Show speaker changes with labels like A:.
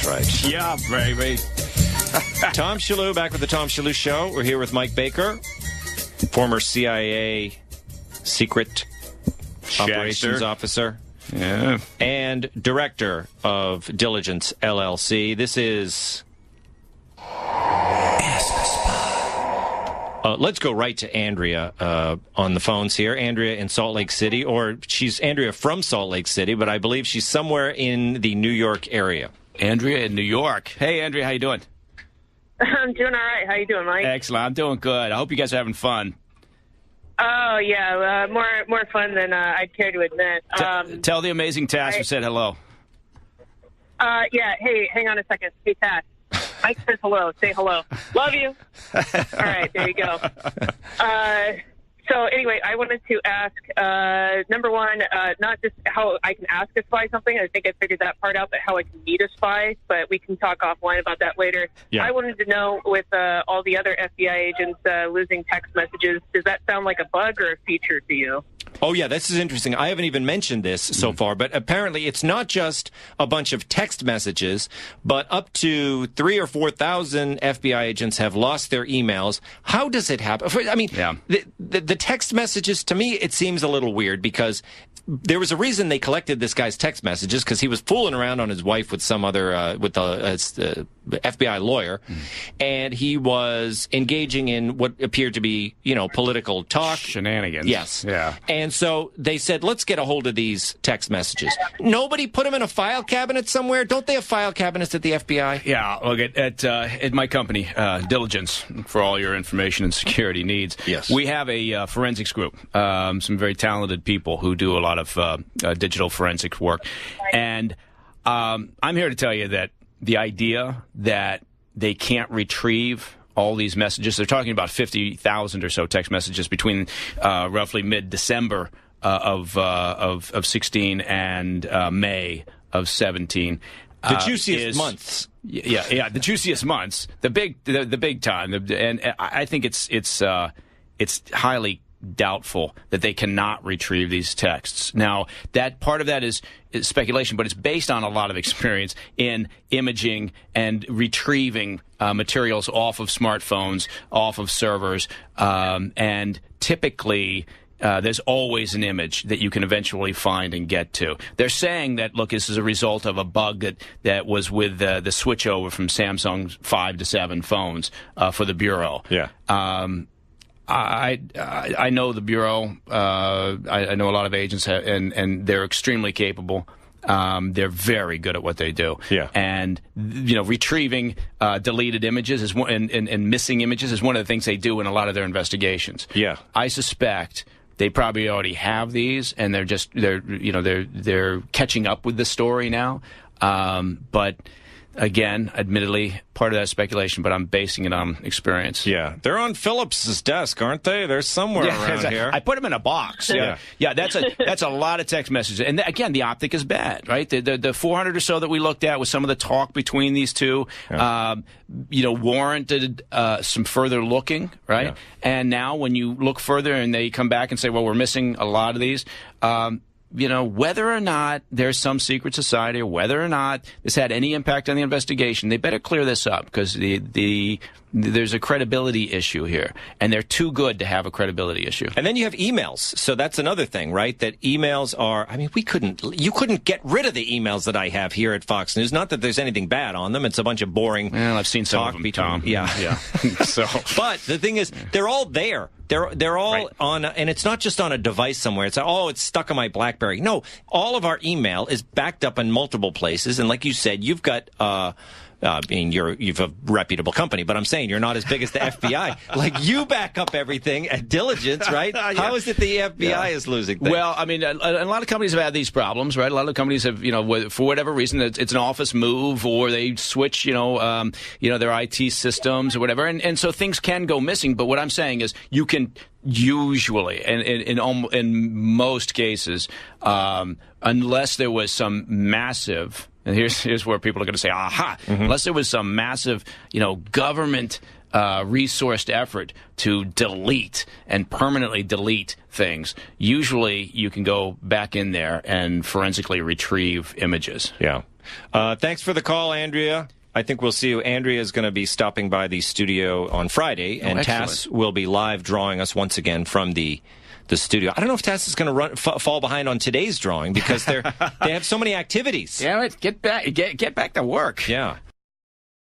A: right.
B: Yeah, baby.
A: Tom Shalhoub back with the Tom Shalhoub Show. We're here with Mike Baker, former CIA secret operations officer.
B: Yeah.
A: And director of Diligence LLC. This is Ask the Spy. Let's go right to Andrea on the phones here. Andrea in Salt Lake City, or she's Andrea from Salt Lake City, but I believe she's somewhere in the New York area.
B: Andrea in New York. Hey, Andrea, how you doing?
C: I'm doing all right. How you doing, Mike?
B: Excellent. I'm doing good. I hope you guys are having fun.
C: Oh, yeah. More fun than I'd care to admit.
B: Tell the amazing Tass who said hello.
C: Yeah. Hey, hang on a second. Hey, Tass. Mike says hello. Say hello. Love you. All right. There you go. So anyway, I wanted to ask, number one, not just how I can ask a spy something. I think I figured that part out, but how I can meet a spy. But we can talk offline about that later.
A: Yeah.
C: I wanted to know, with all the other FBI agents losing text messages, does that sound like a bug or a feature to you?
A: Oh, yeah, this is interesting. I haven't even mentioned this so far, but apparently it's not just a bunch of text messages, but up to 3,000 or 4,000 FBI agents have lost their emails. How does it happen? I mean, the text messages, to me, it seems a little weird because there was a reason they collected this guy's text messages, because he was fooling around on his wife with some other, with the FBI lawyer, and he was engaging in what appeared to be, political talk.
B: Shenanigans.
A: Yes.
B: Yeah.
A: And so they said, let's get a hold of these text messages. Nobody put them in a file cabinet somewhere? Don't they have file cabinets at the FBI?
B: Yeah, look, at my company, Diligence, for all your information and security needs,
A: yes,
B: we have a forensics group, some very talented people who do a lot of digital forensics work. And I'm here to tell you that the idea that they can't retrieve all these messages, they're talking about 50,000 or so text messages between roughly mid-December of 16 and May of 17.
A: The juiciest months.
B: Yeah, the juiciest months, the big time, and I think it's highly doubtful that they cannot retrieve these texts. Now, that part of that is speculation, but it's based on a lot of experience in imaging and retrieving materials off of smartphones, off of servers, and typically there's always an image that you can eventually find and get to. They're saying that, look, this is a result of a bug that was with the switchover from Samsung 5 to 7 phones for the Bureau.
A: Yeah.
B: I know the Bureau. I know a lot of agents, and they're extremely capable. They're very good at what they do.
A: Yeah.
B: And, retrieving deleted images and missing images is one of the things they do in a lot of their investigations.
A: Yeah.
B: I suspect they probably already have these, and they're catching up with the story now. But again, admittedly, part of that speculation, but I'm basing it on experience.
A: Yeah. They're on Phillips's desk, aren't they? They're somewhere around here.
B: I put them in a box.
A: Yeah.
B: Yeah, that's a lot of text messages. And again, the optic is bad, right? The 400 or so that we looked at with some of the talk between these two, warranted some further looking, right?
A: Yeah.
B: And now when you look further and they come back and say, well, we're missing a lot of these, whether or not there's some secret society or whether or not this had any impact on the investigation, they better clear this up, because there's a credibility issue here, and they're too good to have a credibility issue.
A: And then you have emails. So that's another thing, right? That emails are, you couldn't get rid of the emails that I have here at Fox News. Not that there's anything bad on them. It's a bunch of boring
B: Well, I've seen some
A: talk
B: of them,
A: between,
B: Tom.
A: Yeah.
B: So,
A: but the thing is, they're all there. They're all
B: right
A: on, and it's not just on a device somewhere. It's it's stuck on my BlackBerry. No, all of our email is backed up in multiple places. And like you said, you've got, you've a reputable company, but I'm saying you're not as big as the FBI. Like, you back up everything at Diligence, right?
B: Yeah.
A: How is it the FBI is losing things?
B: Well, I mean, a lot of companies have had these problems, right? A lot of companies have, for whatever reason, it's an office move, or they switch, their IT systems or whatever, and so things can go missing. But what I'm saying is, you can usually, and in most cases, unless there was some massive. And here's where people are going to say, aha, unless there was some massive, government resourced effort to delete and permanently delete things, usually you can go back in there and forensically retrieve images.
A: Yeah. Thanks for the call, Andrea. I think we'll see you. Andrea is going to be stopping by the studio on Friday, and Tass will be live drawing us once again from the studio. I don't know if Tass is going to fall behind on today's drawing because they have so many activities.
B: Damn it! Get back to work.
A: Yeah.